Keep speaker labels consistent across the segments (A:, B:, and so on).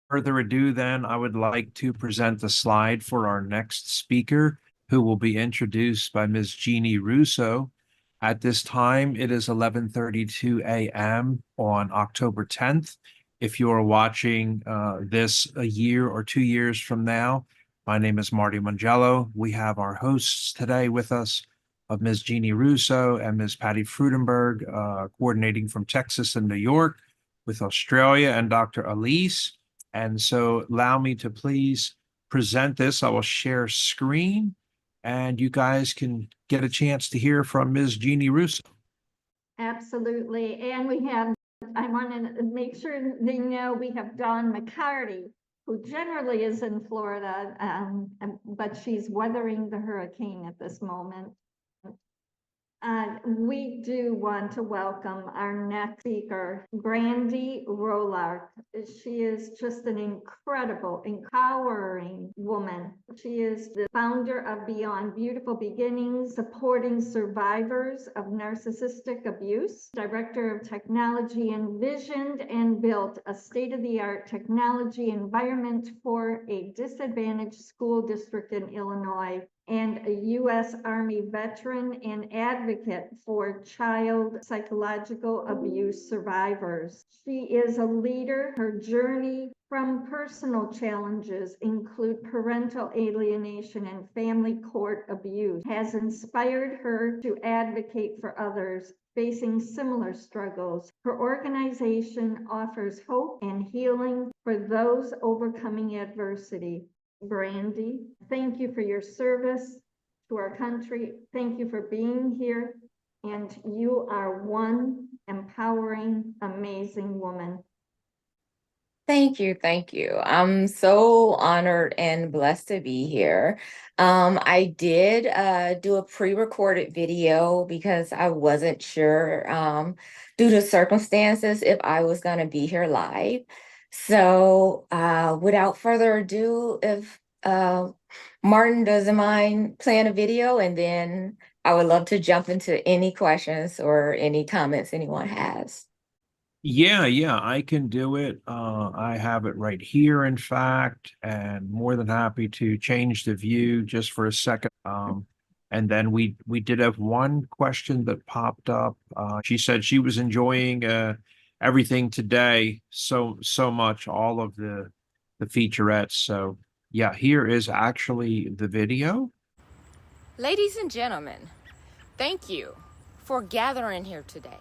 A: Further ado, then, I would like to present the slide for our next speaker, who will be introduced by Ms. Jeannie Russo. At this time, it is 11:32 a.m. on October 10th. If you are watching this a year or 2 years from now, my name is Marty Mangello. We have our hosts today with us of Ms. Jeannie Russo and Ms. Patty Frudenberg, coordinating from Texas and New York with Australia, and Dr. Elise. And so allow me to please present this. I will share screen and you guys can get a chance to hear from Ms. Jeannie Russo.
B: Absolutely. And I want to make sure they know we have Dawn McCarty, who generally is in Florida, but she's weathering the hurricane at this moment. We do want to welcome our next speaker, Brandie Rolark. She is just an incredible, empowering woman. She is the founder of Beyond Beautiful Beginnings, supporting survivors of narcissistic abuse, director of technology, envisioned and built a state-of-the-art technology environment for a disadvantaged school district in Illinois, and a U.S. Army veteran and advocate for child psychological abuse survivors. She is a leader. Her journey from personal challenges include parental alienation and family court abuse, has inspired her to advocate for others facing similar struggles. Her organization offers hope and healing for those overcoming adversity. Brandie, thank you for your service to our country. Thank you for being here. And you are one empowering, amazing woman.
C: Thank you. Thank you. I'm so honored and blessed to be here. I did do a pre-recorded video because I wasn't sure due to circumstances if I was going to be here live. So without further ado, if Martin doesn't mind playing a video, and then I would love to jump into any questions or any comments anyone has.
A: Yeah, I can do it. I have it right here, in fact, and more than happy to change the view just for a second. And then we did have one question that popped up. She said she was enjoying everything today so much, all of the featurettes. So yeah, here is actually the video.
C: Ladies and gentlemen, thank you for gathering here today.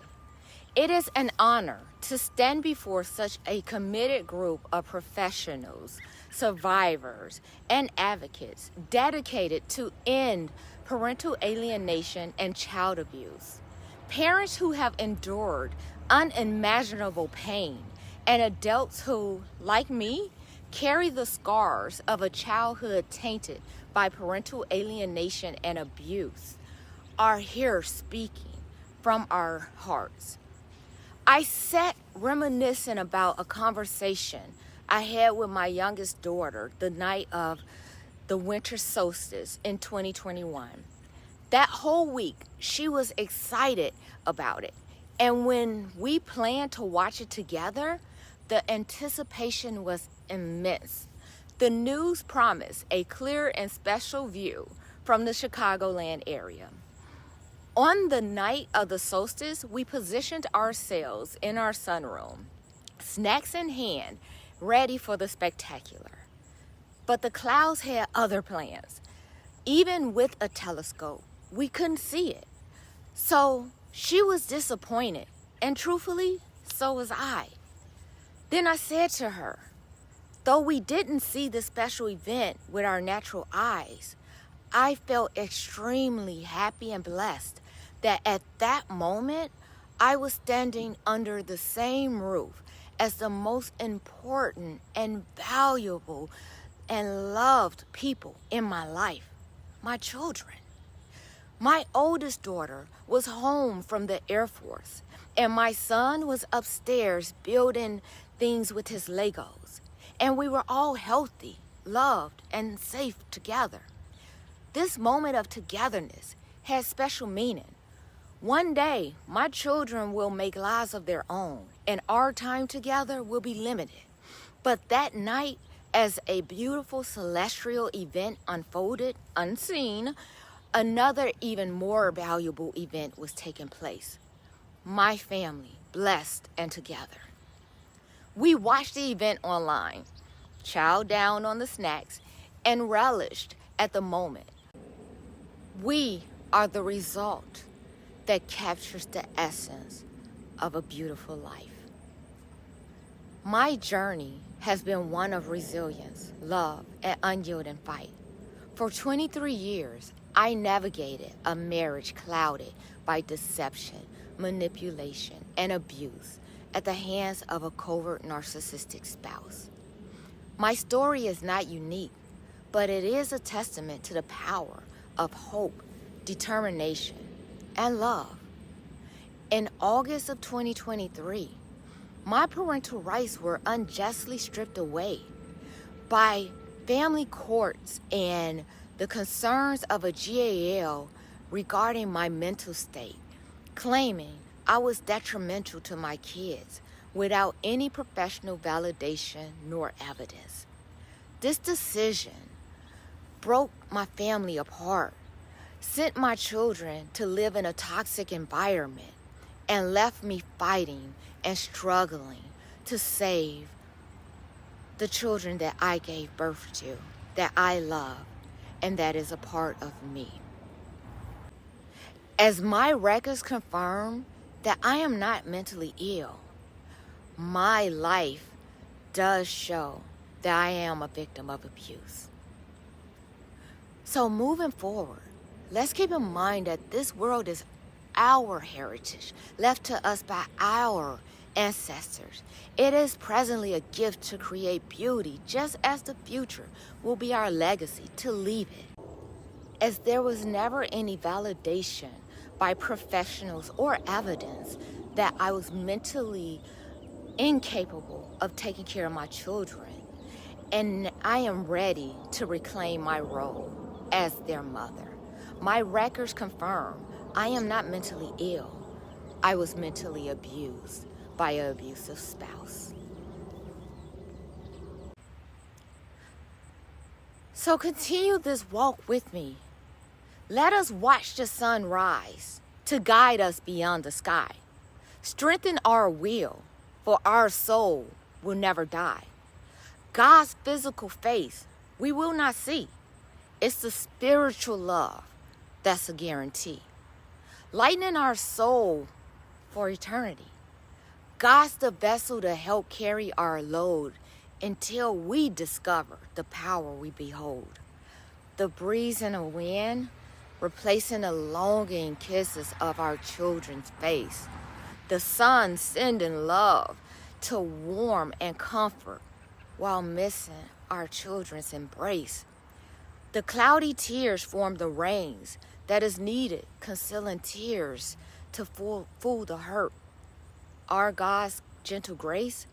C: It is an honor to stand before such a committed group of professionals, survivors, and advocates dedicated to end parental alienation and child abuse. Parents who have endured unimaginable pain, and adults who, like me, carry the scars of a childhood tainted by parental alienation and abuse, are here speaking from our hearts. I sat reminiscing about a conversation I had with my youngest daughter the night of the winter solstice in 2021. That whole week, she was excited about it. And when we planned to watch it together, the anticipation was immense. The news promised a clear and special view from the Chicagoland area. On the night of the solstice, we positioned ourselves in our sunroom, snacks in hand, ready for the spectacular. But the clouds had other plans. Even with a telescope, we couldn't see it. So she was disappointed, and truthfully, so was I. Then I said to her, though we didn't see this special event with our natural eyes, I felt extremely happy and blessed that at that moment, I was standing under the same roof as the most important and valuable and loved people in my life, my children. My oldest daughter was home from the Air Force, and my son was upstairs building things with his Legos. And we were all healthy, loved, and safe together. This moment of togetherness has special meaning. One day, my children will make lives of their own, and our time together will be limited. But that night, as a beautiful celestial event unfolded unseen, another even more valuable event was taking place. My family, blessed and together. We watched the event online, chowed down on the snacks, and relished at the moment. We are the result that captures the essence of a beautiful life. My journey has been one of resilience, love, and unyielding fight. For 23 years, I navigated a marriage clouded by deception, manipulation, and abuse at the hands of a covert narcissistic spouse. My story is not unique, but it is a testament to the power of hope, determination, and love. In August of 2023, my parental rights were unjustly stripped away by family courts and the concerns of a GAL regarding my mental state, claiming I was detrimental to my kids without any professional validation nor evidence. This decision broke my family apart, sent my children to live in a toxic environment, and left me fighting and struggling to save the children that I gave birth to, that I love, and that is a part of me. As my records confirm that I am not mentally ill, my life does show that I am a victim of abuse. So moving forward, let's keep in mind that this world is our heritage, left to us by our ancestors. It is presently a gift to create beauty, just as the future will be our legacy to leave it. As there was never any validation by professionals or evidence that I was mentally incapable of taking care of my children, and I am ready to reclaim my role as their mother. My records confirm I am not mentally ill. I was mentally abused by an abusive spouse. So continue this walk with me. Let us watch the sun rise to guide us beyond the sky. Strengthen our will, for our soul will never die. God's physical face we will not see. It's the spiritual love that's a guarantee. Lightening our soul for eternity. God's the vessel to help carry our load until we discover the power we behold. The breeze and the wind, replacing the longing kisses of our children's face. The sun sending love to warm and comfort while missing our children's embrace. The cloudy tears form the rains that is needed, concealing tears to fool the hurt. Our God's gentle grace,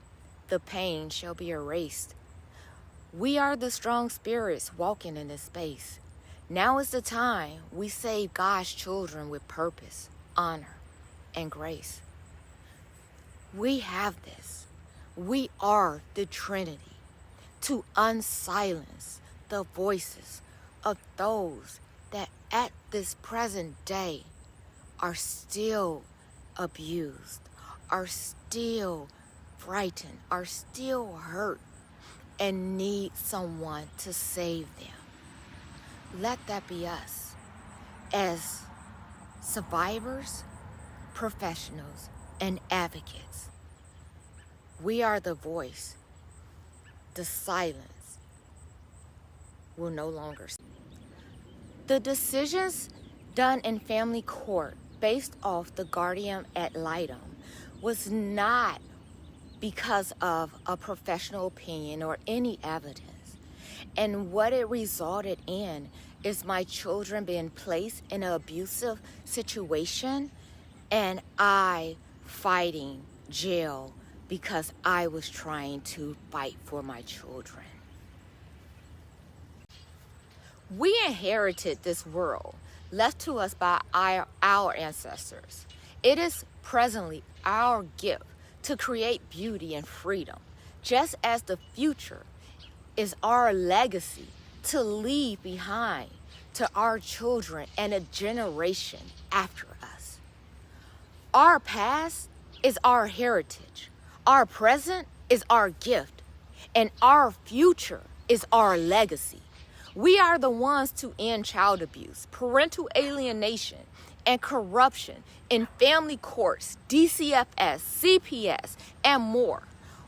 C: the pain shall be erased. We are the strong spirits walking in this space. Now is the time we save God's children with purpose, honor, and grace. We have this. We are the Trinity to unsilence the voices of those that at this present day are still abused, are still frightened, are still hurt, and need someone to save them. Let that be us as survivors, professionals, and advocates. We are the voice. The silence will no longer. The decisions done in family court based off the guardian ad litem was not because of a professional opinion or any evidence. And what it resulted in is my children being placed in an abusive situation and I fighting jail because I was trying to fight for my children. We inherited this world left to us by our ancestors. It is presently our gift to create beauty and freedom, just as the future is our legacy to leave behind to our children and a generation after us. Our past is our heritage, our present is our gift, and our future is our legacy. We are the ones to end child abuse, parental alienation, and corruption in family courts, DCFS, CPS, and more.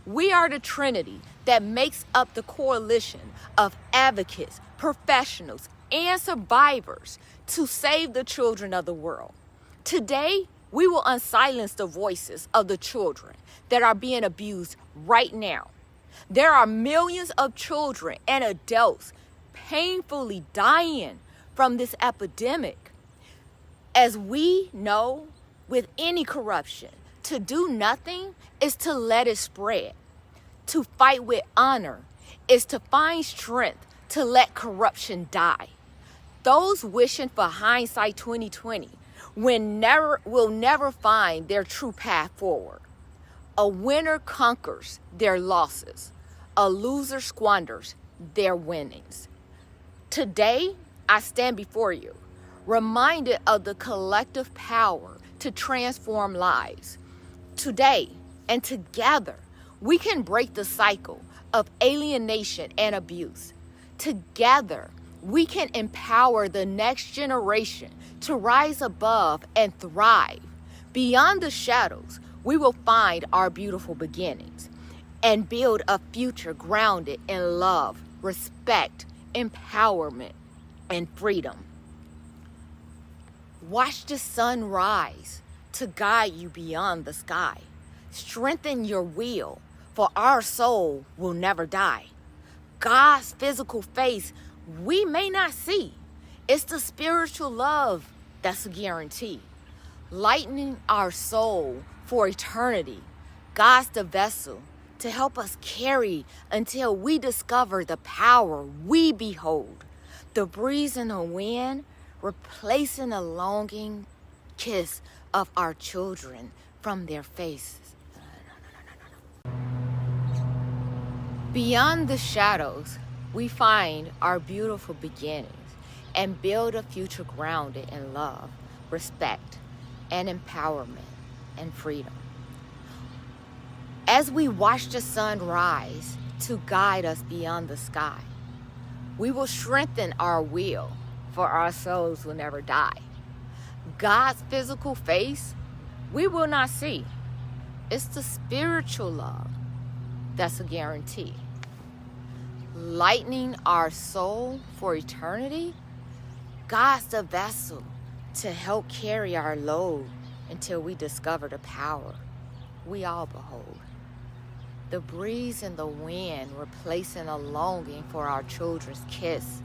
C: We are the trinity that makes up the coalition of advocates, professionals, and survivors to save the children of the world. Today, we will unsilence the voices of the children that are being abused right now. There are millions of children and adults painfully dying from this epidemic. As we know, with any corruption, to do nothing is to let it spread. To fight with honor is to find strength to let corruption die. Those wishing for hindsight 2020 will never find their true path forward. A winner conquers their losses. A loser squanders their winnings. Today, I stand before you, reminded of the collective power to transform lives. Today and together, we can break the cycle of alienation and abuse. Together, we can empower the next generation to rise above and thrive. Beyond the shadows, we will find our beautiful beginnings and build a future grounded in love, respect, empowerment, and freedom. Watch the sun rise to guide you beyond the sky. Strengthen your will, for our soul will never die. God's physical face we may not see. It's the spiritual love that's a guarantee. Lightening our soul for eternity. God's the vessel to help us carry until we discover the power we behold. The breeze and the wind replacing the longing kiss of our children from their faces. Beyond the shadows, we find our beautiful beginnings and build a future grounded in love, respect, and empowerment and freedom. As we watch the sun rise to guide us beyond the sky, we will strengthen our will, for our souls will never die. God's physical face we will not see. It's the spiritual love that's a guarantee. Lightening our soul for eternity, God's the vessel to help carry our load until we discover the power we all behold. The breeze and the wind replacing a longing for our children's kiss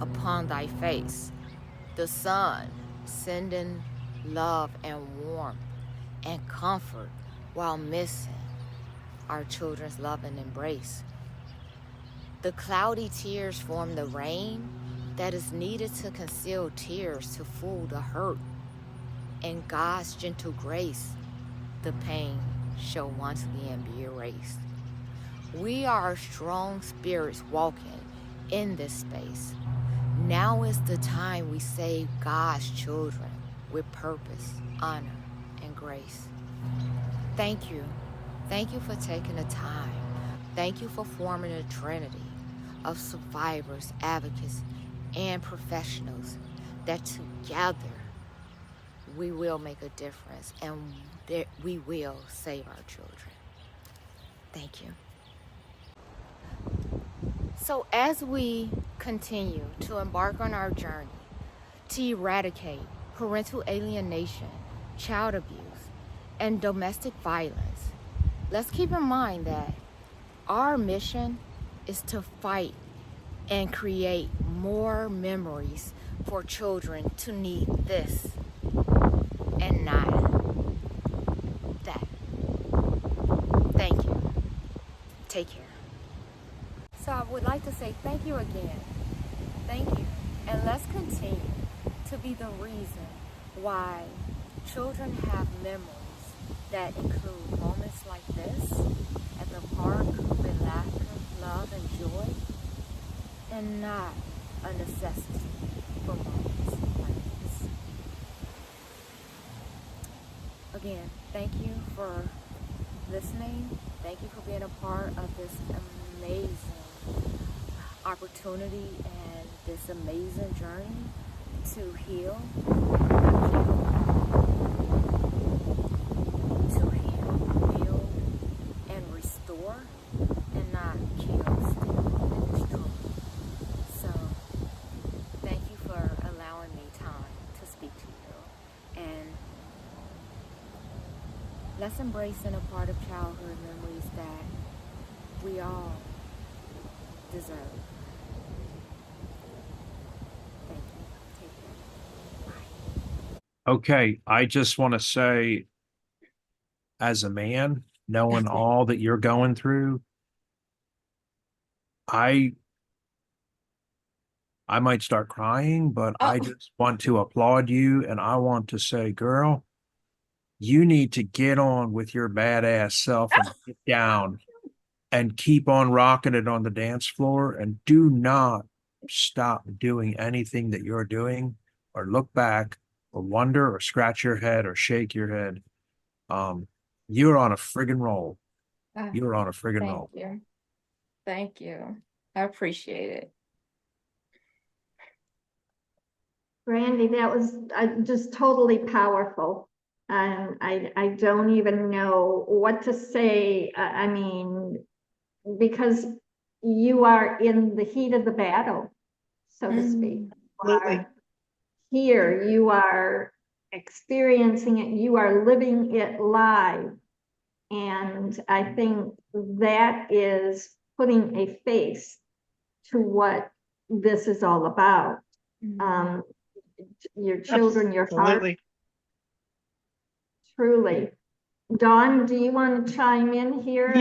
C: upon thy face. The sun sending love and warmth and comfort while missing our children's love and embrace. The cloudy tears form the rain that is needed to conceal tears to fool the hurt. In God's gentle grace, the pain shall once again be erased. We are strong spirits walking in this space. Now is the time we save God's children with purpose, honor, and grace. Thank you. Thank you for taking the time. Thank you for forming a trinity of survivors, advocates, and professionals that together we will make a difference and we will save our children. Thank you. So as we continue to embark on our journey to eradicate parental alienation, child abuse, and domestic violence, let's keep in mind that our mission is to fight and create more memories for children to need this and not that. Thank you. Take care. So I would like to say thank you again. Thank you. And let's continue to be the reason why children have memories that include moments like this at the park with laughter, love, and joy, and not a necessity for moments like this. Again, thank you for listening. Thank you for being a part of this amazing opportunity and this amazing journey to heal, build, and restore, and not kill, steal, and destroy. So, thank you for allowing me time to speak to you. And let's embrace and a part of childhood memories that we all deserve. Thank you. Take care. Bye.
A: Okay, I just want to say, as a man, knowing all that you're going through, I might start crying, but I just want to applaud you, and I want to say, girl, you need to get on with your badass self and get down and keep on rocking it on the dance floor, and do not stop doing anything that you're doing or look back or wonder or scratch your head or shake your head. You're on a friggin' roll. You're on a friggin' roll.
C: Thank you. Thank you. I appreciate it.
B: Brandie, that was just totally powerful. I don't even know what to say. I mean, because you are in the heat of the battle, so to speak. You are here, you are experiencing it, you are living it live. And I think that is putting a face to what this is all about. Your children, your heart. Truly. Dawn, do you want to chime in here?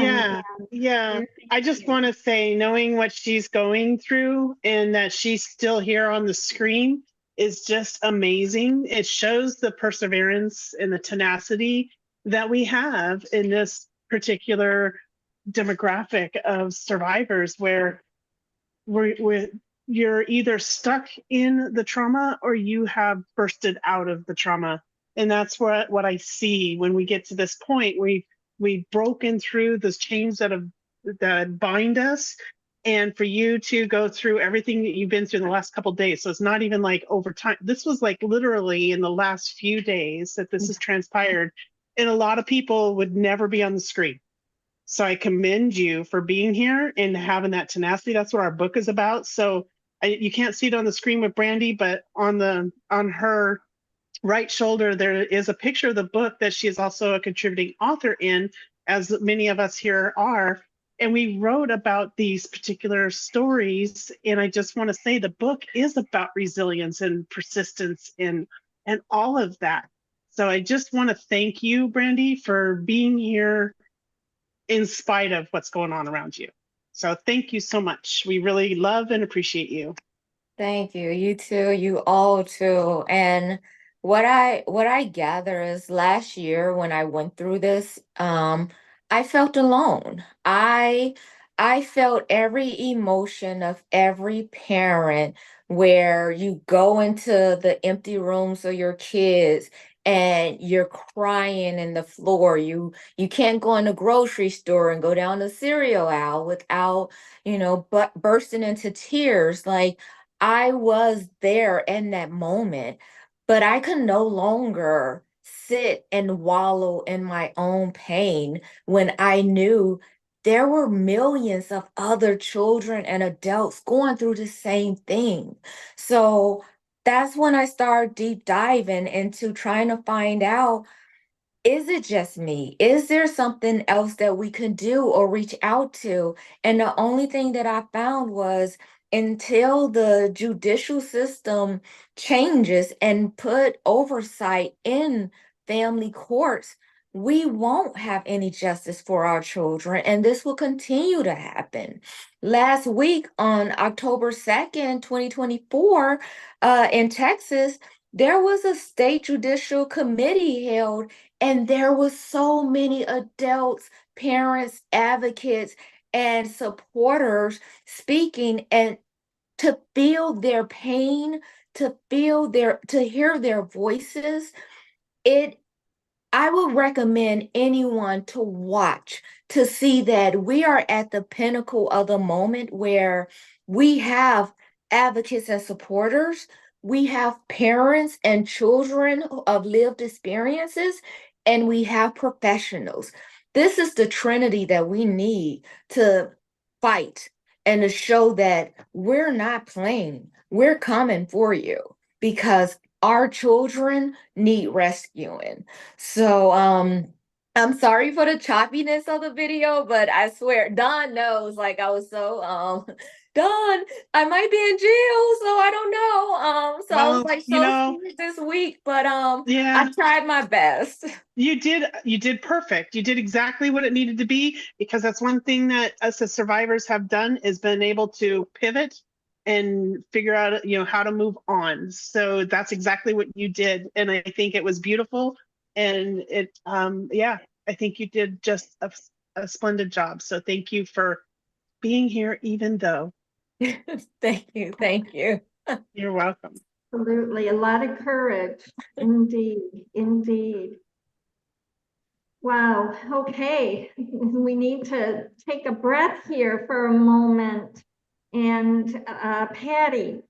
D: Yeah. I just want to say, knowing what she's going through and that she's still here on the screen is just amazing. It shows the perseverance and the tenacity that we have in this particular demographic of survivors, where you're either stuck in the trauma or you have bursted out of the trauma. And that's what I see when we get to this point. We've broken through those chains that bind us. And for you to go through everything that you've been through in the last couple of days. So it's not even like over time. This was like literally in the last few days that this has transpired. And a lot of people would never be on the screen. So I commend you for being here and having that tenacity. That's what our book is about. So you can't see it on the screen with Brandie, but on her right shoulder, there is a picture of the book that she is also a contributing author in, as many of us here are. And we wrote about these particular stories. And I just want to say the book is about resilience and persistence and all of that. So I just want to thank you, Brandie, for being here in spite of what's going on around you. So thank you so much. We really love and appreciate you.
C: Thank you. You too. You all too. And what I gather is last year when I went through this, I felt alone. I felt every emotion of every parent, where you go into the empty rooms of your kids and you're crying in the floor. You can't go in the grocery store and go down the cereal aisle without, but bursting into tears. Like, I was there in that moment, but I could no longer sit and wallow in my own pain when I knew there were millions of other children and adults going through the same thing. So that's when I started deep diving into trying to find out, is it just me? Is there something else that we can do or reach out to? And the only thing that I found was, until the judicial system changes and put oversight in family courts, we won't have any justice for our children, and this will continue to happen. Last week on October 2nd, 2024, in Texas, there was a state judicial committee held, and there was so many adults, parents, advocates, and supporters speaking, and to feel their pain, to hear their voices. It I would recommend anyone to watch to see that we are at the pinnacle of the moment where we have advocates and supporters, we have parents and children of lived experiences, and we have professionals. This is the trinity that we need to fight and to show that we're not playing. We're coming for you because our children need rescuing. So I'm sorry for the choppiness of the video, but I swear Don knows, like, I was so Don, I might be in jail, so I don't know. So I was
D: Well,
C: like
D: you
C: so
D: know,
C: scared this week, but
D: yeah,
C: I tried my best.
D: you did perfect. You did exactly what it needed to be, because that's one thing that us as survivors have done, is been able to pivot and figure out, how to move on. So that's exactly what you did. And I think it was beautiful. And yeah, I think you did just a splendid job. So thank you for being here, even though.
C: Thank you. Thank you.
D: You're welcome.
B: Absolutely, a lot of courage. Indeed, indeed. Wow, okay. We need to take a breath here for a moment. And Patty,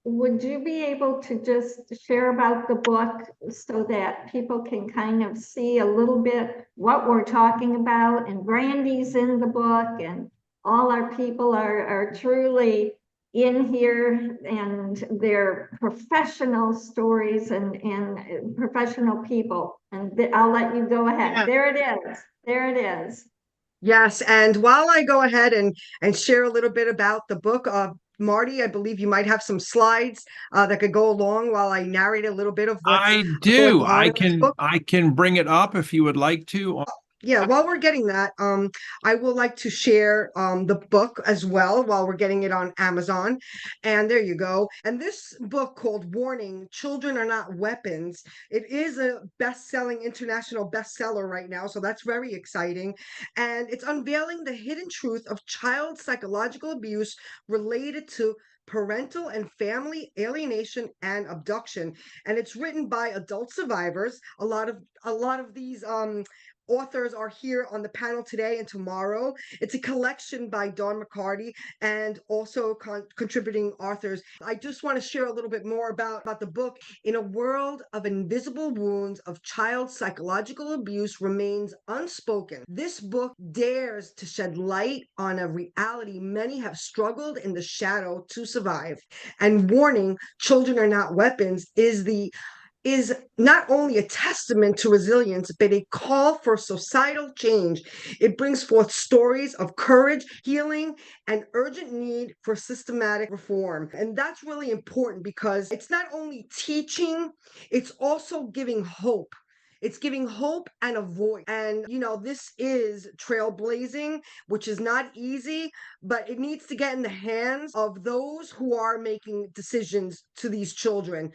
B: would you be able to just share about the book so that people can kind of see a little bit what we're talking about? And Brandie's in the book, and all our people are truly in here, and they're professional stories and professional people. And I'll let you go ahead.
D: Yeah.
B: There it is. There it is.
E: Yes, and while I go ahead and share a little bit about the book, Marty, I believe you might have some slides that could go along while I narrate a little bit of what's
A: I
E: going
A: do.
E: on in this book.
A: I can bring it up if you would like to.
E: Yeah, while we're getting that, I would like to share the book as well while we're getting it on Amazon. And there you go. And this book called Warning, Children Are Not Weapons. It is a best-selling international bestseller right now, so that's very exciting. And it's unveiling the hidden truth of child psychological abuse related to parental and family alienation and abduction. And it's written by adult survivors. A lot of these authors are here on the panel today and tomorrow. It's a collection by Dawn McCarty and also contributing authors. I just want to share a little bit more about the book. In a world of invisible wounds of child psychological abuse remains unspoken, this book dares to shed light on a reality many have struggled in the shadow to survive. And Warning, Children Are Not Weapons is not only a testament to resilience, but a call for societal change. It brings forth stories of courage, healing, and urgent need for systematic reform. And that's really important because it's not only teaching, it's also giving hope. It's giving hope and a voice. And, this is trailblazing, which is not easy, but it needs to get in the hands of those who are making decisions to these children,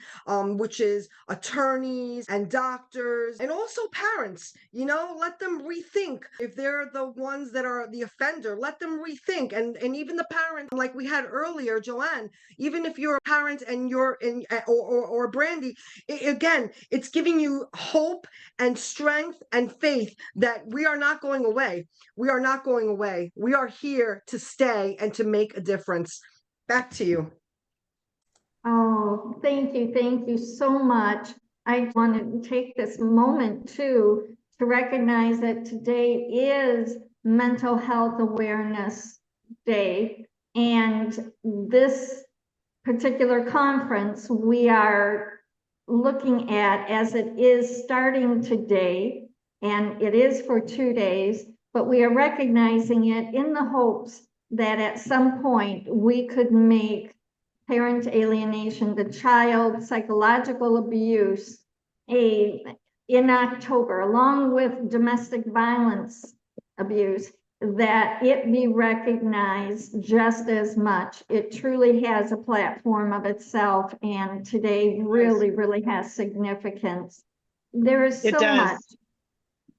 E: which is attorneys and doctors and also parents. Let them rethink. If they're the ones that are the offender, let them rethink. And even the parent, like we had earlier, Joanne, even if you're a parent and you're in, or Brandie, again, it's giving you hope and strength and faith that we are not going away. We are not going away. We are here to stay and to make a difference. Back to you.
B: Oh, thank you. Thank you so much. I want to take this moment too to recognize that today is Mental Health Awareness Day. And this particular conference we are looking at, as it is starting today, and it is for 2 days, but we are recognizing it in the hopes that at some point we could make parent alienation, the child psychological abuse, in October, along with domestic violence abuse, that it be recognized just as much. It truly has a platform of itself, and today really, really has significance. There is
D: It
B: so much.
D: does.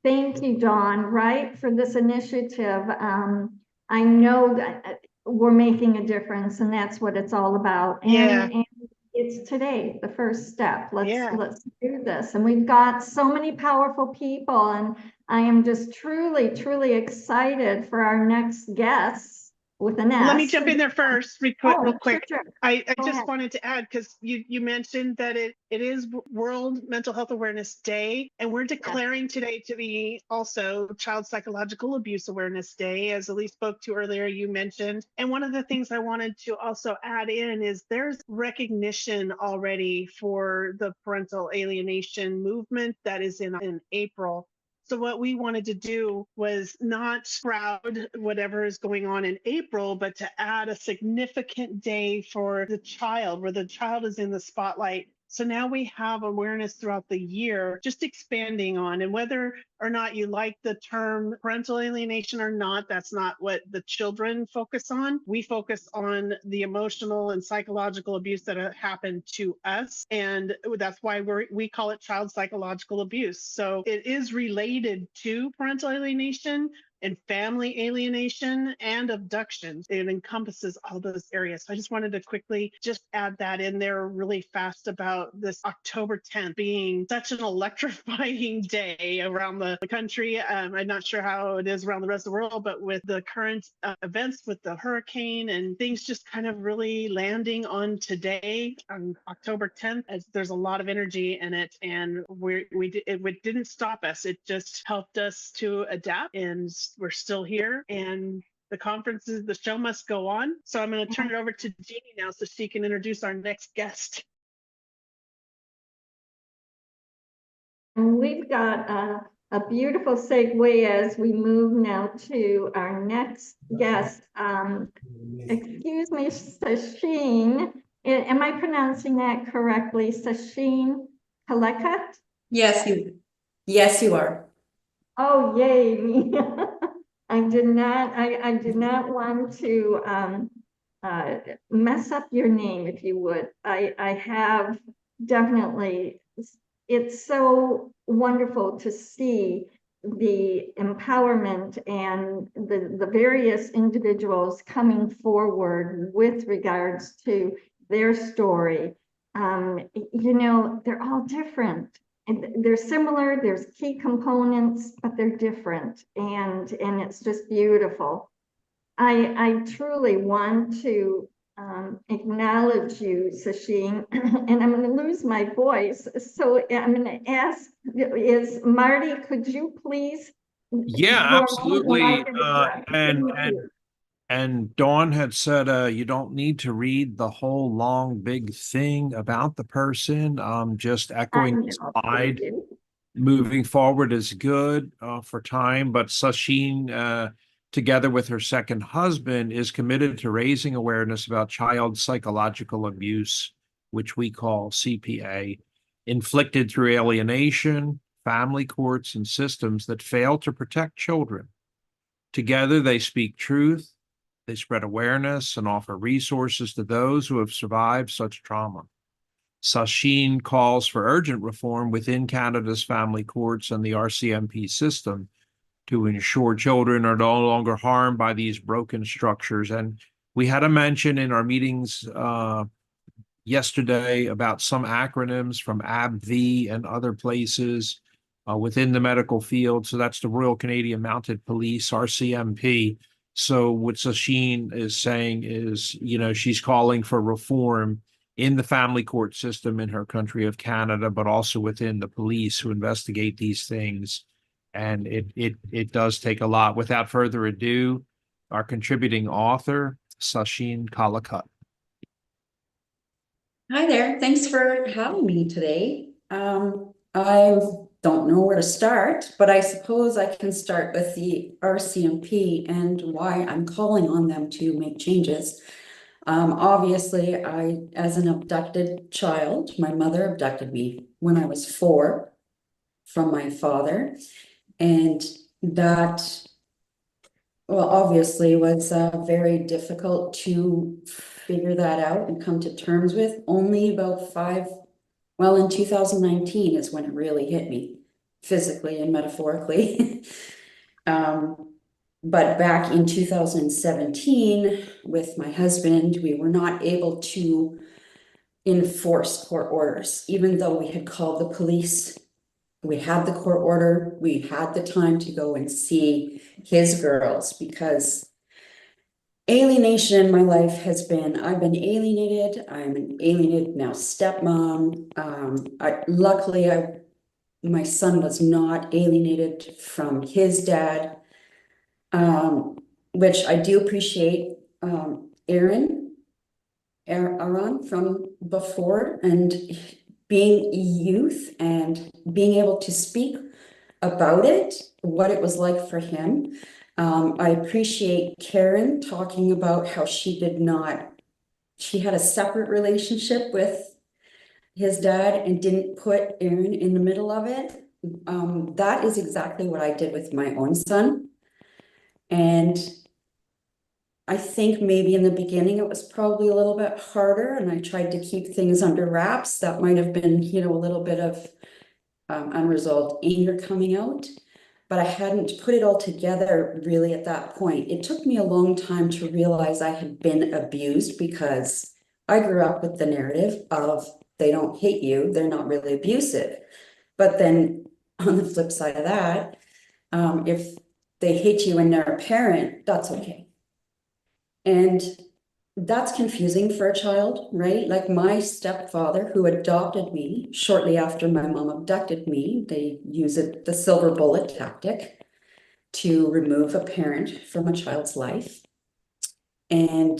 B: Thank you, Dawn, right, for this initiative. I know that we're making a difference, and that's what it's all about.
D: Yeah.
B: And it's today, the first step.
D: Yeah.
B: Let's do this. And we've got so many powerful people, and I am just truly, truly excited for our next guests with an S.
D: Let me jump in there first, real quick.
B: Sure.
D: I
B: Go
D: just
B: ahead.
D: wanted to add, because you mentioned that it is World Mental Health Awareness Day, and we're declaring today to be also Child Psychological Abuse Awareness Day, as Elise spoke to earlier, you mentioned. And one of the things I wanted to also add in is there's recognition already for the parental alienation movement that is in April. So what we wanted to do was not crowd whatever is going on in April, but to add a significant day for the child, where the child is in the spotlight. So now we have awareness throughout the year, just expanding on, and whether or not you like the term parental alienation or not, that's not what the children focus on. We focus on the emotional and psychological abuse that happened to us. And that's why we call it child psychological abuse. So it is related to parental alienation and family alienation and abduction. It encompasses all those areas. So I just wanted to quickly just add that in there really fast about this October 10th being such an electrifying day around the country. I'm not sure how it is around the rest of the world, but with the current events with the hurricane and things just kind of really landing on today, on October 10th, there's a lot of energy in it, and it didn't stop us. It just helped us to adapt, and we're still here, and the show must go on. So I'm going to turn it over to Jeannie now so she can introduce our next guest.
B: And we've got a beautiful segue as we move now to our next guest. Excuse me, Sacheen. Am I pronouncing that correctly? Sacheen Collecutt?
F: Yes, you are.
B: Oh, yay, me. I did not want to mess up your name, if you would. I have definitely, it's so wonderful to see the empowerment and the various individuals coming forward with regards to their story. You know, they're all different. And they're similar, there's key components, but they're different, and it's just beautiful. I truly want to acknowledge you, Sacheen, and I'm going to lose my voice. So I'm going to ask, is Marty, could you please?
A: Yeah, absolutely. And Dawn had said, you don't need to read the whole long, big thing about the person. Just echoing the slide. Moving forward is good for time, but Sacheen, together with her second husband, is committed to raising awareness about child psychological abuse, which we call CPA, inflicted through alienation, family courts, and systems that fail to protect children. Together, they speak truth, they spread awareness, and offer resources to those who have survived such trauma. Sacheen calls for urgent reform within Canada's family courts and the RCMP system to ensure children are no longer harmed by these broken structures. And we had a mention in our meetings yesterday about some acronyms from ABV and other places within the medical field. So that's the Royal Canadian Mounted Police, RCMP. So what Sacheen is saying is, you know, she's calling for reform in the family court system in her country of Canada, but also within the police who investigate these things. And it does take a lot. Without further ado, our contributing author, Sacheen Collecutt.
F: Hi there. Thanks for having me today. I don't know where to start, but I suppose I can start with the RCMP and why I'm calling on them to make changes. Obviously, as an abducted child, my mother abducted me when I was 4 from my father, and that Well, obviously it was very difficult to figure that out and come to terms with. Only about well, in 2019 is when it really hit me physically and metaphorically. But back in 2017 with my husband, we were not able to enforce court orders, even though we had called the police. We had the court order, we had the time to go and see his girls, because alienation in my life has been, I've been alienated, I'm an alienated now stepmom. Luckily, my son was not alienated from his dad, which I do appreciate. Aaron from before, and being youth and being able to speak about it, what it was like for him. I appreciate Karen talking about how she had a separate relationship with his dad and didn't put Aaron in the middle of it. That is exactly what I did with my own son. And I think maybe in the beginning it was probably a little bit harder, and I tried to keep things under wraps. That might have been, a little bit of unresolved anger coming out, but I hadn't put it all together really at that point. It took me a long time to realize I had been abused, because I grew up with the narrative of they don't hate you, they're not really abusive. But then on the flip side of that, if they hate you and they're a parent, that's okay. And that's confusing for a child, right? Like my stepfather, who adopted me shortly after my mom abducted me, they use the silver bullet tactic to remove a parent from a child's life. And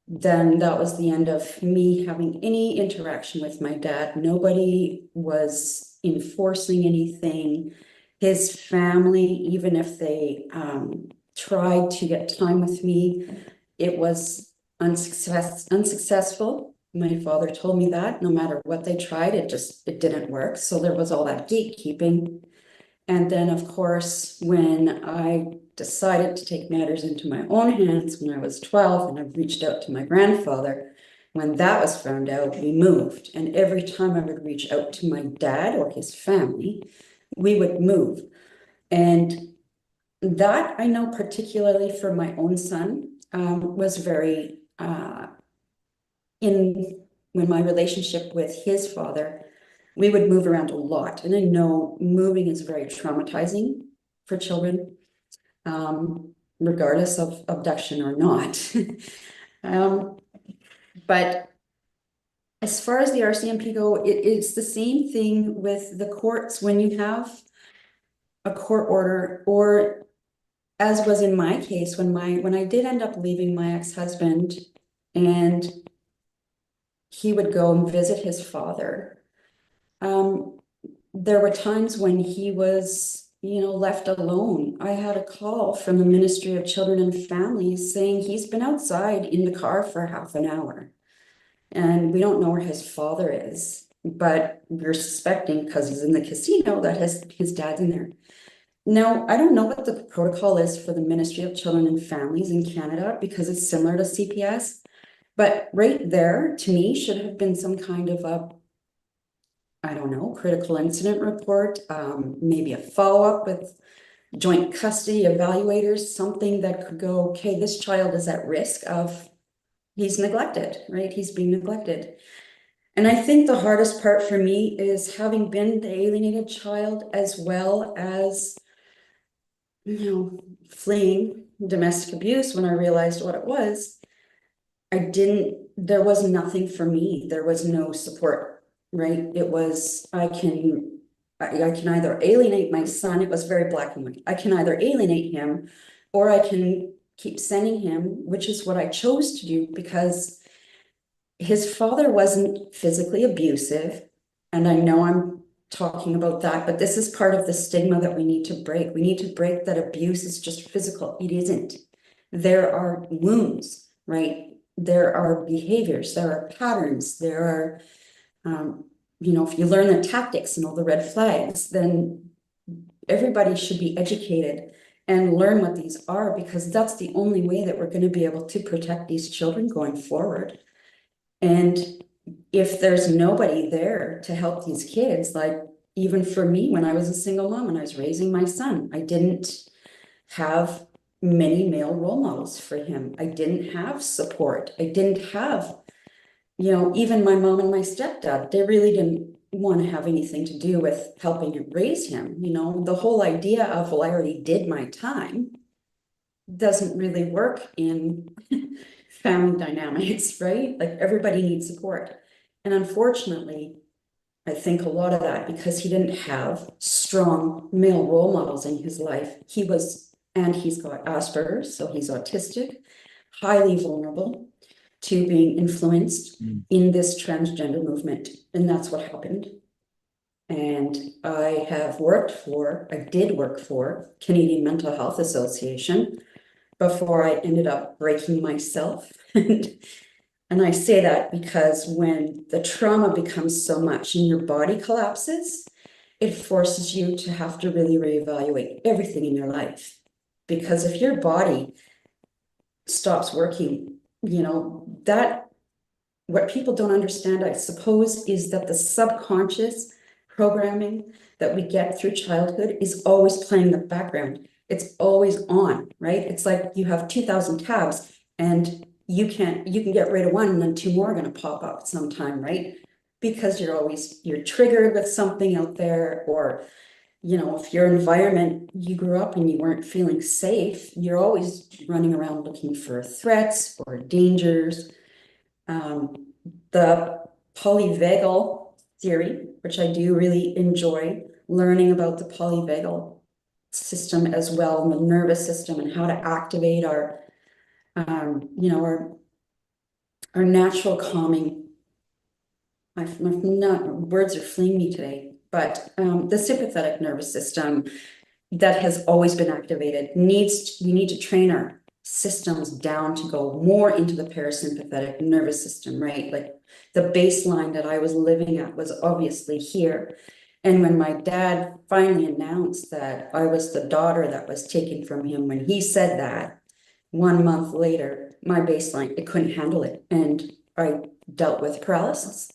F: then that was the end of me having any interaction with my dad. Nobody was enforcing anything. His family, even if they tried to get time with me, it was unsuccessful. My father told me that no matter what they tried, it didn't work. So there was all that gatekeeping. And then, of course, when I decided to take matters into my own hands when I was 12, and I reached out to my grandfather, when that was found out, we moved. And every time I would reach out to my dad or his family, we would move. And that, I know particularly for my own son, was very when my relationship with his father, we would move around a lot. And I know moving is very traumatizing for children, regardless of abduction or not. But as far as the RCMP go, it's the same thing with the courts. When you have a court order, or as was in my case, when I did end up leaving my ex-husband, and he would go and visit his father, there were times when he was, left alone. I had a call from the Ministry of Children and Families saying he's been outside in the car for half an hour, and we don't know where his father is, but we're suspecting, because he's in the casino, that his dad's in there. Now, I don't know what the protocol is for the Ministry of Children and Families in Canada, because it's similar to CPS, but right there, to me, should have been some kind of I don't know, critical incident report, maybe a follow-up with joint custody evaluators, something that could go, okay, this child is at risk of, he's neglected, right? He's being neglected. And I think the hardest part for me is having been the alienated child, as well as fleeing domestic abuse. When I realized what it was, there was nothing for me. There was no support, right? It was, I can either alienate my son. It was very black and white. I can either alienate him, or I can keep sending him, which is what I chose to do, because his father wasn't physically abusive. And I know I'm talking about that, but this is part of the stigma that we need to break. We need to break that abuse is just physical. It isn't. There are wounds, right? There are behaviors, there are patterns, there are, if you learn the tactics and all the red flags, then everybody should be educated. and learn what these are, because that's the only way that we're going to be able to protect these children going forward. And if there's nobody there to help these kids, like even for me, when I was a single mom and I was raising my son, I didn't have many male role models for him. I didn't have support. I didn't have, even my mom and my stepdad, they really didn't want to have anything to do with helping raise him. The whole idea of, well, I already did my time doesn't really work in family dynamics, right? Like everybody needs support. And unfortunately, I think a lot of that, because he didn't have strong male role models in his life, and he's got Asperger's, so he's autistic, highly vulnerable to being influenced in this transgender movement. And that's what happened. And I did work for Canadian Mental Health Association before I ended up breaking myself. And I say that because when the trauma becomes so much and your body collapses, it forces you to have to really reevaluate everything in your life. Because if your body stops working, what people don't understand, I suppose, is that the subconscious programming that we get through childhood is always playing in the background. It's always on, right? It's like you have 2,000 tabs and you can get rid of one and then two more are going to pop up sometime, right? Because you're triggered with something out there, or if your environment, you grew up and you weren't feeling safe, you're always running around looking for threats or dangers. The polyvagal theory, which I do really enjoy learning about the polyvagal system as well, and the nervous system, and how to activate our natural calming. Words are fleeing me today, but the sympathetic nervous system that has always been activated we need to train our systems down to go more into the parasympathetic nervous system, right? Like the baseline that I was living at was obviously here. And when my dad finally announced that I was the daughter that was taken from him, when he said that, 1 month later, my baseline, it couldn't handle it. And I dealt with paralysis.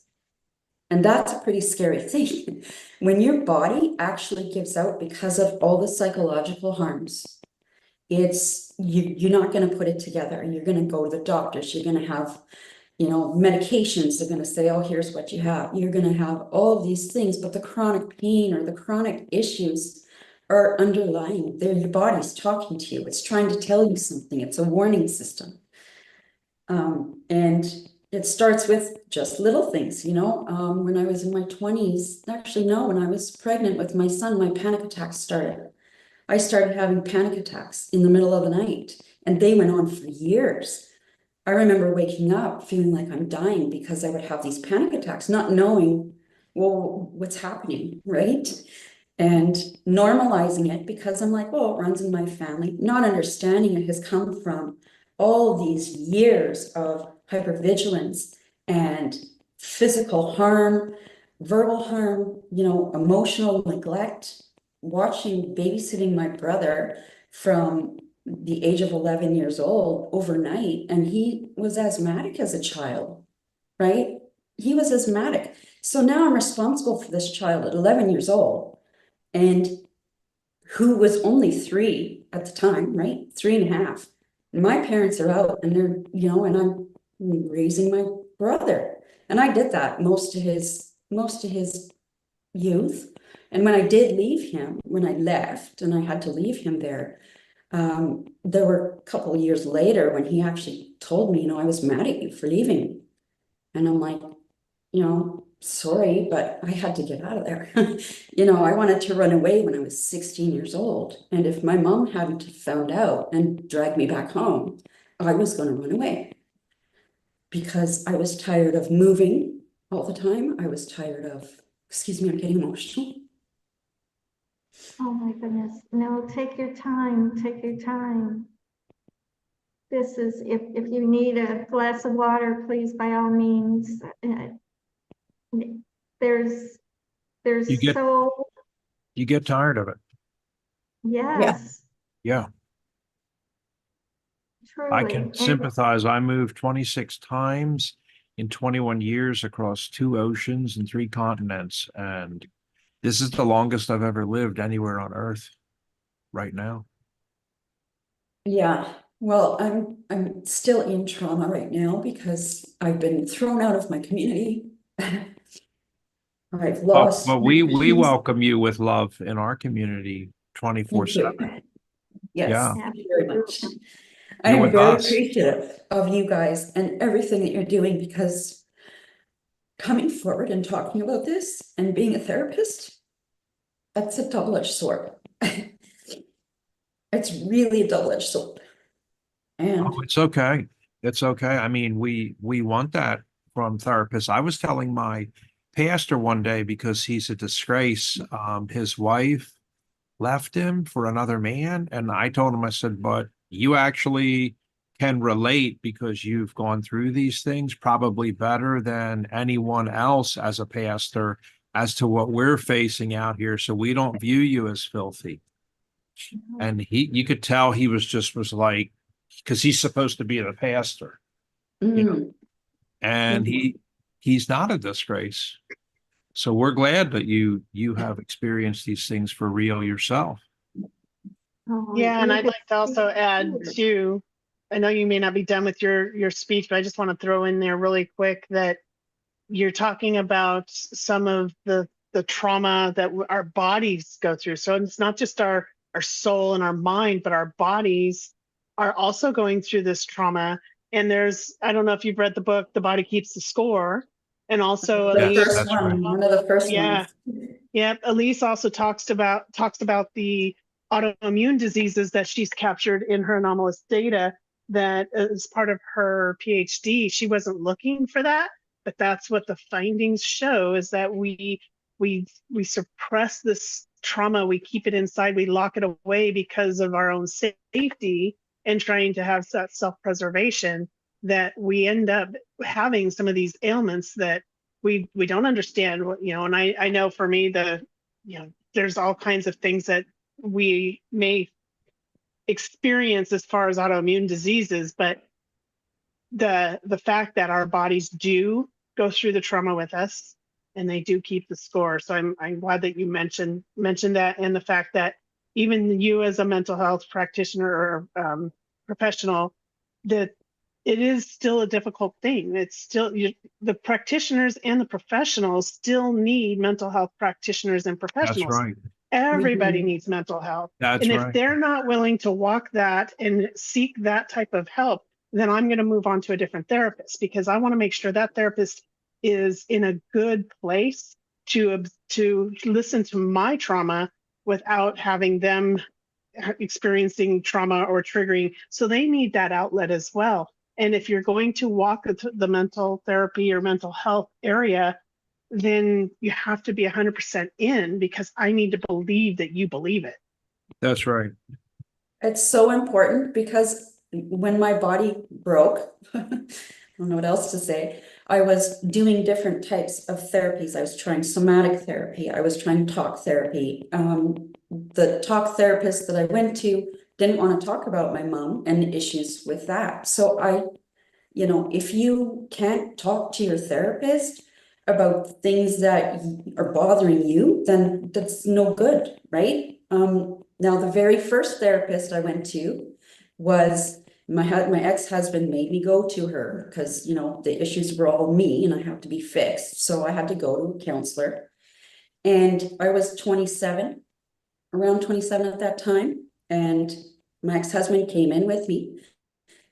F: And that's a pretty scary thing. When your body actually gives out because of all the psychological harms, you're not going to put it together. You're going to go to the doctors. You're going to have, medications. They're going to say, oh, here's what you have. You're going to have all of these things, but the chronic pain or the chronic issues are underlying. Your body's talking to you. It's trying to tell you something. It's a warning system. And it starts with just little things, when I was in my 20s, actually, no, when I was pregnant with my son, my panic attacks started. I started having panic attacks in the middle of the night, and they went on for years. I remember waking up feeling like I'm dying because I would have these panic attacks, not knowing, well, what's happening, right? And normalizing it because I'm like, well, it runs in my family. Not understanding it has come from all these years of hypervigilance and physical harm, verbal harm, emotional neglect, babysitting my brother from the age of 11 years old overnight. And he was asthmatic as a child, right? He was asthmatic. So now I'm responsible for this child at 11 years old, and who was only 3 at the time, right? 3.5. My parents are out and they're, and I'm raising my brother. And I did that most of his youth. And when I did leave him, when I left and I had to leave him there were a couple of years later when he actually told me, I was mad at you for leaving. And I'm like, sorry, but I had to get out of there. I wanted to run away when I was 16 years old. And if my mom hadn't found out and dragged me back home, I was going to run away because I was tired of moving all the time. I was tired of, excuse me, I'm getting emotional.
B: Oh my goodness. No, take your time. Take your time. This is, if you need a glass of water, please, by all means. There's
A: You get
B: so,
A: you get tired of it.
B: yes.
A: Yeah, I
B: Truly.
A: can
B: And
A: sympathize. I moved 26 times in 21 years across 2 oceans and 3 continents. And this is the longest I've ever lived anywhere on Earth right now.
F: Yeah, well, I'm still in trauma right now because I've been thrown out of my community. I've lost
A: But
F: my
A: we
F: peace.
A: welcome you with love in our community
F: Thank you.
A: 24/7.
F: Yes,
A: Yeah,
F: thank you very much. I
A: you're
F: am
A: with
F: very
A: us.
F: appreciative of you guys and everything that you're doing, because coming forward and talking about this and being a therapist, that's a double-edged sword. It's really a double-edged sword. And
A: Oh, it's okay. It's okay. I mean, we want that from therapists. I was telling my pastor one day because he's a disgrace. His wife left him for another man, and I told him, I said, but you actually can relate because you've gone through these things probably better than anyone else as a pastor as to what we're facing out here. So we don't view you as filthy. And you could tell he was like, because he's supposed to be the pastor,
F: mm,
A: and he's not a disgrace. So we're glad that you have experienced these things for real yourself.
D: Yeah, and
B: you
D: I'd
B: could
D: like to also add
B: see
D: too, I know you may not be done with your speech, but I just want to throw in there really quick that you're talking about some of the trauma that our bodies go through. So it's not just our soul and our mind, but our bodies are also going through this trauma. And I don't know if you've read the book, The Body Keeps the Score, and also
F: the
A: Yes,
F: first
D: Elise.
A: that's right.
F: one, one of the first
D: Yeah,
F: ones.
D: yeah. Elise also talks about the autoimmune diseases that she's captured in her anomalous data that is part of her PhD. She wasn't looking for that, but that's what the findings show, is that we suppress this trauma, we keep it inside, we lock it away because of our own safety and trying to have that self-preservation, that we end up having some of these ailments that we don't understand. And I know for me, there's all kinds of things that we may experience as far as autoimmune diseases, but the fact that our bodies do go through the trauma with us and they do keep the score. So I'm glad that you mentioned that, and the fact that even you as a mental health practitioner or professional, that it is still a difficult thing. It's still the practitioners and the professionals still need mental health practitioners and
A: That's
D: professionals.
A: right.
D: Everybody
F: Mhm.
D: needs mental health.
A: That's
D: And if
A: right.
D: they're not willing to walk that and seek that type of help, then I'm going to move on to a different therapist, because I want to make sure that therapist is in a good place to listen to my trauma without having them experiencing trauma or triggering. So they need that outlet as well. And if you're going to walk the mental therapy or mental health area, then you have to be 100% in, because I need to believe that you believe it.
A: That's right.
F: It's so important, because when my body broke, I don't know what else to say, I was doing different types of therapies. I was trying somatic therapy. I was trying talk therapy. The talk therapist that I went to didn't want to talk about my mom and issues with that. So if you can't talk to your therapist about things that are bothering you, then that's no good, right? Now, the very first therapist I went to was my ex-husband made me go to her because, the issues were all me and I have to be fixed. So I had to go to a counselor. And I was 27, around 27 at that time. And my ex-husband came in with me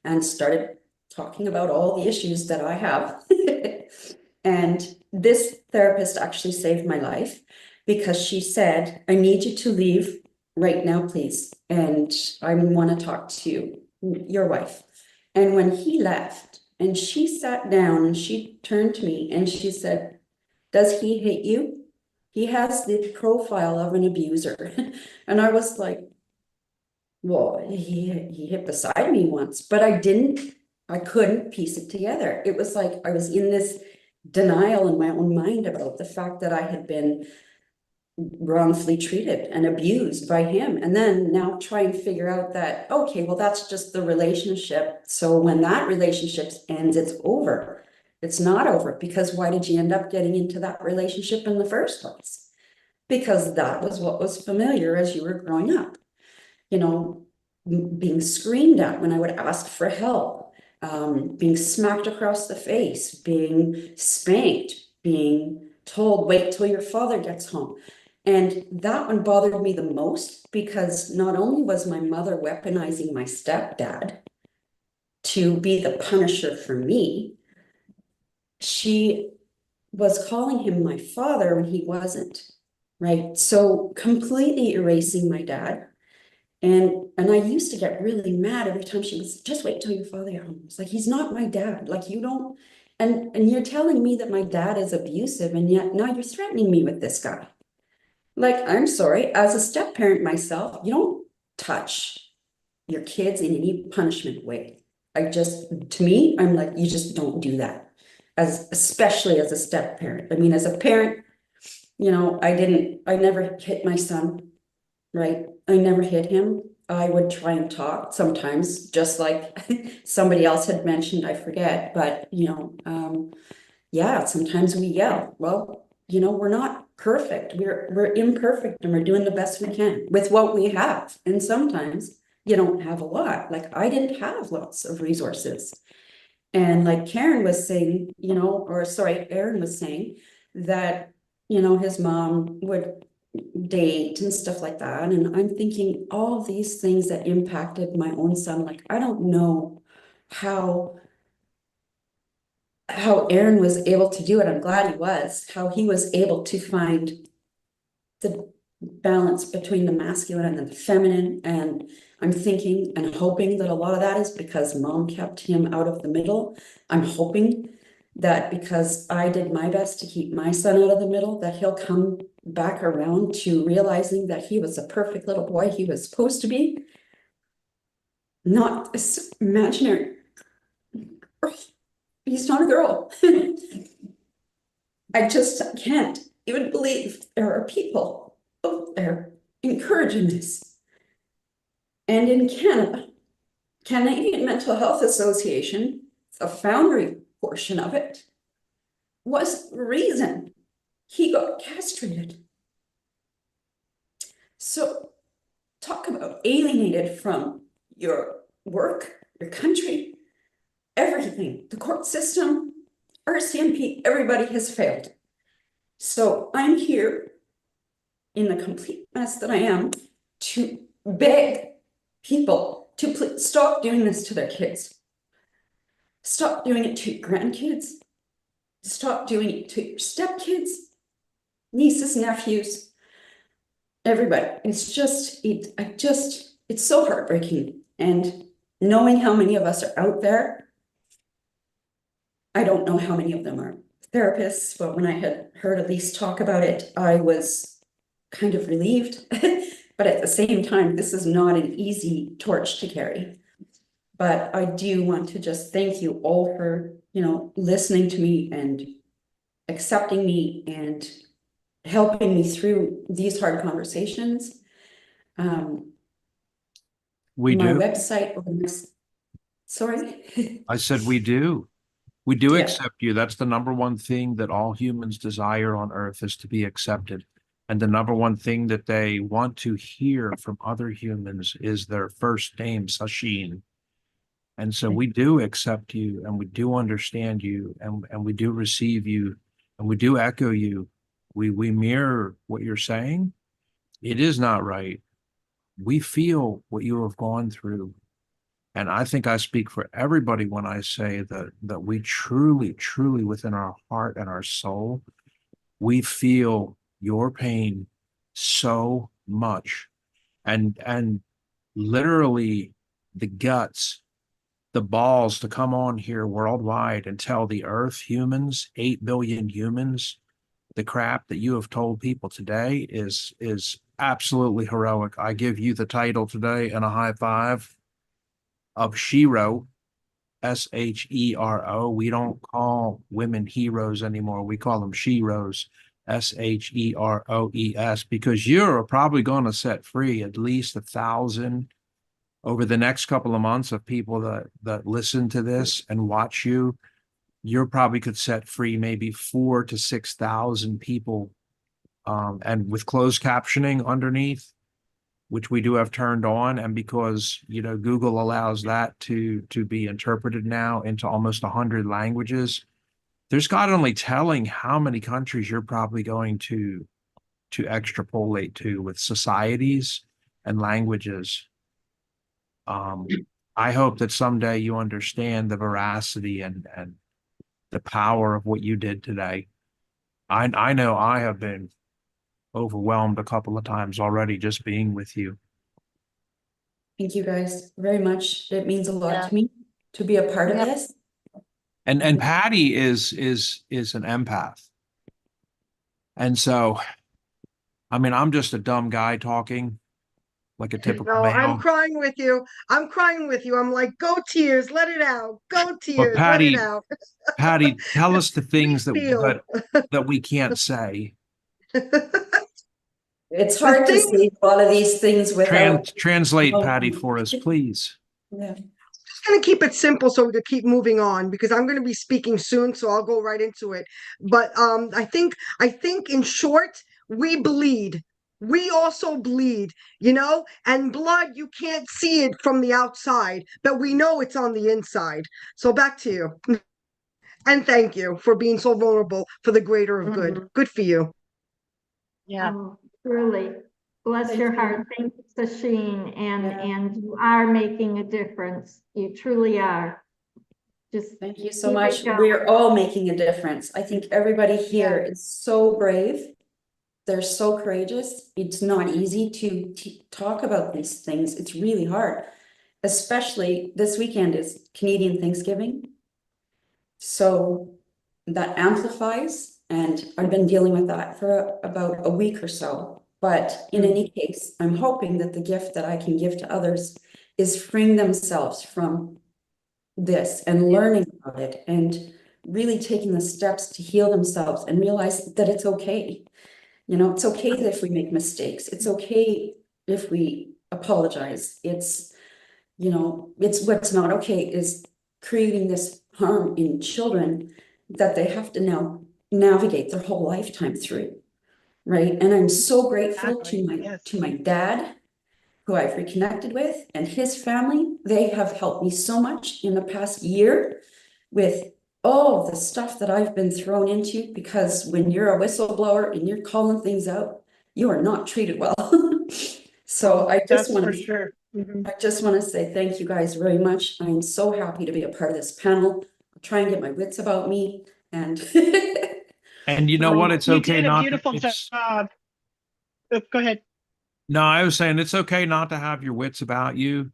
F: and started talking about all the issues that I have. And this therapist actually saved my life, because she said, I need you to leave right now, please. And I want to talk to your wife. And when he left and she sat down and she turned to me and she said, does he hate you? He has the profile of an abuser. And I was like, well, he hit beside me once, but I couldn't piece it together. It was like I was in this denial in my own mind about the fact that I had been wrongfully treated and abused by him. And then now try and figure out that, okay, well, that's just the relationship. So when that relationship ends, it's over. It's not over, because why did you end up getting into that relationship in the first place? Because that was what was familiar as you were growing up. You know, being screamed at when I would ask for help, being smacked across the face, being spanked, being told, wait till your father gets home. And that one bothered me the most, because not only was my mother weaponizing my stepdad to be the punisher for me, she was calling him my father when he wasn't, right? So completely erasing my dad. And I used to get really mad every time she was, just wait till your father gets home. It's like, he's not my dad. Like, you don't, and you're telling me that my dad is abusive, and yet now you're threatening me with this guy. Like, I'm sorry, as a step parent myself, you don't touch your kids in any punishment way. To me, I'm like, you just don't do that. Especially as a step parent. I mean, as a parent, you know, I never hit my son, right? I never hit him. I would try and talk sometimes, just like somebody else had mentioned, I forget, but you know, yeah, sometimes we yell. Well, you know, we're not perfect. We're imperfect, and we're doing the best we can with what we have. And sometimes you don't have a lot. Like, I didn't have lots of resources. And like Karen was saying, you know, or sorry, Aaron was saying that, you know, his mom would date and stuff like that. And I'm thinking all these things that impacted my own son. Like, I don't know how Aaron was able to do it. I'm glad he was, how he was able to find the balance between the masculine and the feminine. And I'm thinking and hoping that a lot of that is because mom kept him out of the middle. I'm hoping that because I did my best to keep my son out of the middle, that he'll come back around to realizing that he was a perfect little boy he was supposed to be, not this imaginary girl. He's not a girl. I just can't even believe there are people out there encouraging this. And in Canada, Canadian Mental Health Association, the foundry portion of it, was the reason he got castrated. So talk about alienated from your work, your country, everything, the court system, RCMP, everybody has failed. So I'm here in the complete mess that I am to beg people to please stop doing this to their kids. Stop doing it to your grandkids. Stop doing it to your stepkids, nieces, nephews, everybody. It's so heartbreaking. And knowing how many of us are out there, I don't know how many of them are therapists, but when I had heard Elise talk about it, I was kind of relieved. But at the same time, this is not an easy torch to carry. But I do want to just thank you all for, you know, listening to me and accepting me and helping me through these hard conversations.
A: We
F: My
A: do.
F: website, sorry.
A: I said we do. We do
F: Yeah.
A: accept you. That's the number one thing that all humans desire on earth, is to be accepted. And the number one thing that they want to hear from other humans is their first name, Sacheen. And so we do accept you, and we do understand you, and we do receive you, and we do echo you. We mirror what you're saying. It is not right. We feel what you have gone through. And I think I speak for everybody when I say that we truly, truly within our heart and our soul, we feel your pain so much. And literally the guts, the balls to come on here worldwide and tell the earth humans, 8 billion humans, the crap that you have told people today is absolutely heroic. I give you the title today and a high five of Shero, Shero. We don't call women heroes anymore. We call them sheroes, SHEROES, because you're probably going to set free at least 1,000 over the next couple of months of people that listen to this and watch you. You probably could set free maybe 4,000 to 6,000 people, and with closed captioning underneath, which we do have turned on, and because Google allows that to be interpreted now into almost 100 languages. There's God only telling how many countries you're probably going to extrapolate to with societies and languages. I hope that someday you understand the veracity and the power of what you did today. I know I have been overwhelmed a couple of times already just being with you.
F: Thank you guys very much. It means a lot
B: Yeah.
F: to me to be a part of this.
A: And Patty is an empath. And so, I mean, I'm just a dumb guy talking like a typical
E: No, I'm
A: male.
E: crying with you. I'm crying with you. I'm like, go tears, let it out. Go
A: But
E: tears, let it out.
A: Patty, tell us the things
E: Feel.
A: that we can't say.
F: It's hard to
E: thing-
F: say a lot of these things without.
A: Translate, Patty, for us, please.
F: Yeah.
E: Just going to keep it simple so we can keep moving on, because I'm going to be speaking soon, so I'll go right into it. But I think in short, we bleed. We also bleed, and blood, you can't see it from the outside, but we know it's on the inside. So back to you. And thank you for being so vulnerable for the greater of good. Good for you.
D: Yeah.
B: Truly, bless
F: Thank
B: your
F: you.
B: heart. Thank you, Sacheen, and
F: Yeah.
B: you are making a difference. You truly are. Just
F: Thank you so
B: keep it
F: much.
B: going.
F: We're all making a difference. I think everybody here is so brave. They're so courageous. It's not easy to talk about these things. It's really hard, especially this weekend is Canadian Thanksgiving. So that amplifies, and I've been dealing with that for about a week or so. But in any case, I'm hoping that the gift that I can give to others is freeing themselves from this and learning about it and really taking the steps to heal themselves and realize that it's okay. It's okay if we make mistakes. It's okay if we apologize. It's what's not okay is creating this harm in children that they have to now navigate their whole lifetime through. Right. And I'm so grateful to my dad, who I've reconnected with, and his family. They have helped me so much in the past year with all the stuff that I've been thrown into, because when you're a whistleblower and you're calling things out, you are not treated well. So I just want to say thank you guys very much. I'm so happy to be a part of this panel. I'll try and get my wits about me, and
A: And you know what? It's
D: You
A: okay
D: did a
A: not
D: beautiful
A: to,
D: job. Go ahead.
A: No, I was saying it's okay not to have your wits about you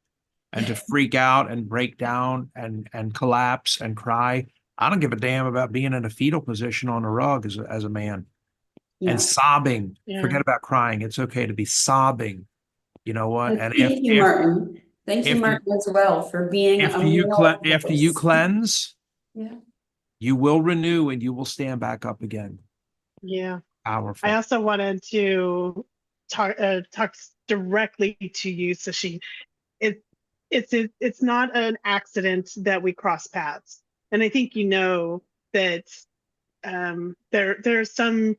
A: and to freak out and break down and collapse and cry. I don't give a damn about being in a fetal position on a rug as a man and sobbing.
D: Yeah.
A: Forget about crying. It's okay to be sobbing. You know what? And
F: thank you, Martin. Thank you, Martin, as well, for being
A: after you cleanse,
F: yeah,
A: you will renew and you will stand back up again.
D: Yeah.
A: Powerful.
D: I also wanted to talk directly to you, Sacheen. It's not an accident that we cross paths, and I think that there's some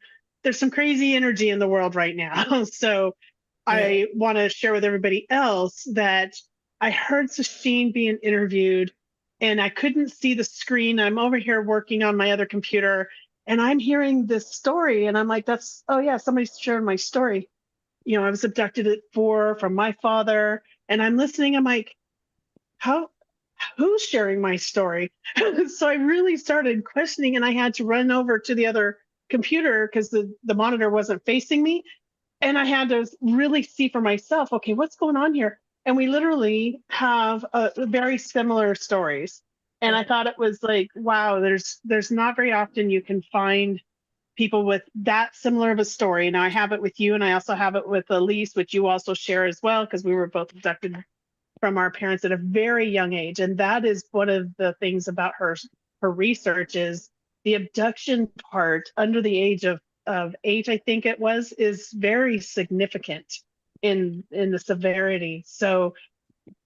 D: crazy energy in the world right now. So I want to share with everybody else that I heard Sacheen being interviewed, and I couldn't see the screen. I'm over here working on my other computer, and I'm hearing this story, and I'm like, oh yeah, somebody's sharing my story. I was abducted at 4 from my father, and I'm listening. I'm like, who's sharing my story? So I really started questioning, and I had to run over to the other computer because the monitor wasn't facing me. And I had to really see for myself, okay, what's going on here? And we literally have very similar stories. And I thought it was like, wow, there's not very often you can find people with that similar of a story. Now I have it with you, and I also have it with Elise, which you also share as well, because we were both abducted from our parents at a very young age. And that is one of the things about her research is the abduction part under the age of of 8, I think it was, is very significant in the severity. So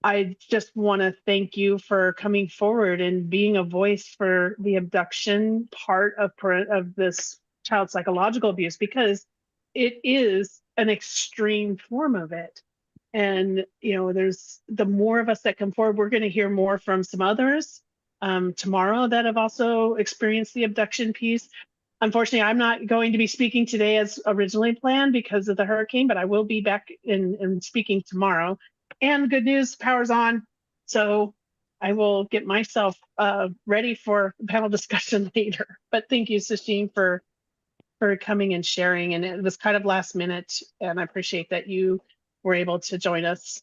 D: I just want to thank you for coming forward and being a voice for the abduction part of this child psychological abuse, because it is an extreme form of it. And, there's the more of us that come forward, we're going to hear more from some others tomorrow that have also experienced the abduction piece. Unfortunately, I'm not going to be speaking today as originally planned because of the hurricane, but I will be back in speaking tomorrow. And good news, power's on. So I will get myself ready for panel discussion later. But thank you, Sacheen, for coming and sharing. And it was kind of last minute, and I appreciate that you were able to join us.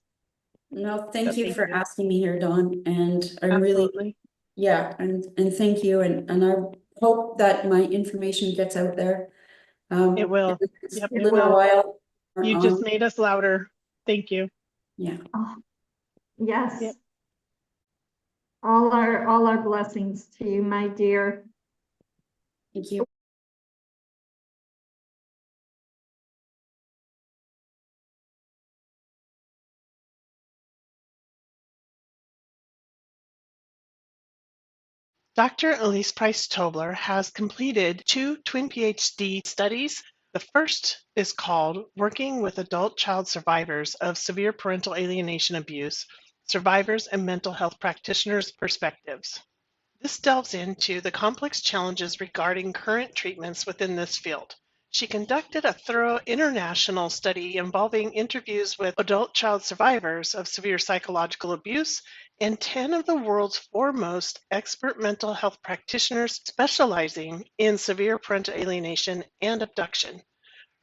F: No, thank
D: So
F: you
D: thank
F: for
D: you.
F: asking me here, Dawn. And I'm
D: Absolutely.
F: really, yeah, and thank you. And I hope that my information gets out there.
D: It will.
F: It's
D: Yep,
F: a
D: it
F: little
D: will.
F: while.
D: You just made us louder. Thank you.
F: Yeah.
B: Oh, yes.
D: Yep.
B: All our blessings to you, my dear.
F: Thank you.
G: Dr. Elise Price-Tobler has completed 2 twin PhD studies. The first is called Working with Adult Child Survivors of Severe Parental Alienation Abuse, Survivors and Mental Health Practitioners' Perspectives. This delves into the complex challenges regarding current treatments within this field. She conducted a thorough international study involving interviews with adult child survivors of severe psychological abuse and 10 of the world's foremost expert mental health practitioners specializing in severe parental alienation and abduction.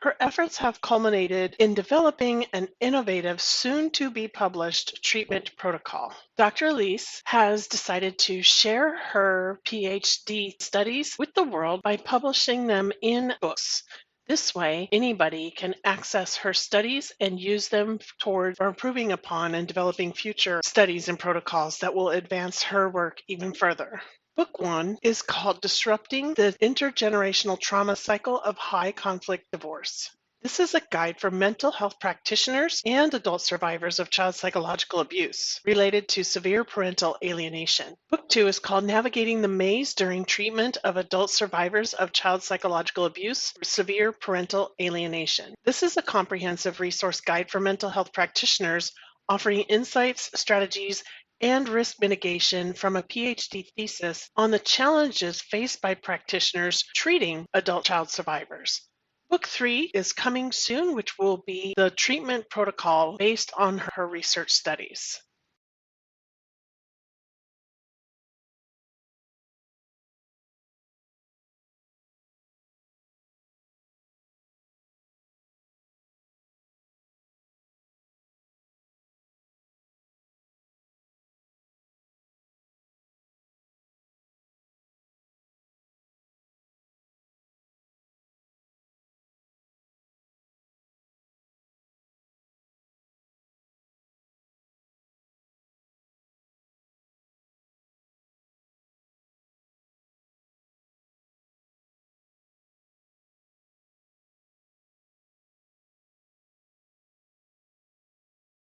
G: Her efforts have culminated in developing an innovative, soon-to-be-published treatment protocol. Dr. Elise has decided to share her PhD studies with the world by publishing them in books. This way, anybody can access her studies and use them toward improving upon and developing future studies and protocols that will advance her work even further. Book 1 is called Disrupting the Intergenerational Trauma Cycle of High Conflict Divorce. This is a guide for mental health practitioners and adult survivors of child psychological abuse related to severe parental alienation. Book 2 is called Navigating the Maze During Treatment of Adult Survivors of Child Psychological Abuse or Severe Parental Alienation. This is a comprehensive resource guide for mental health practitioners offering insights, strategies, and risk mitigation from a PhD thesis on the challenges faced by practitioners treating adult child survivors. Book 3 is coming soon, which will be the treatment protocol based on her research studies.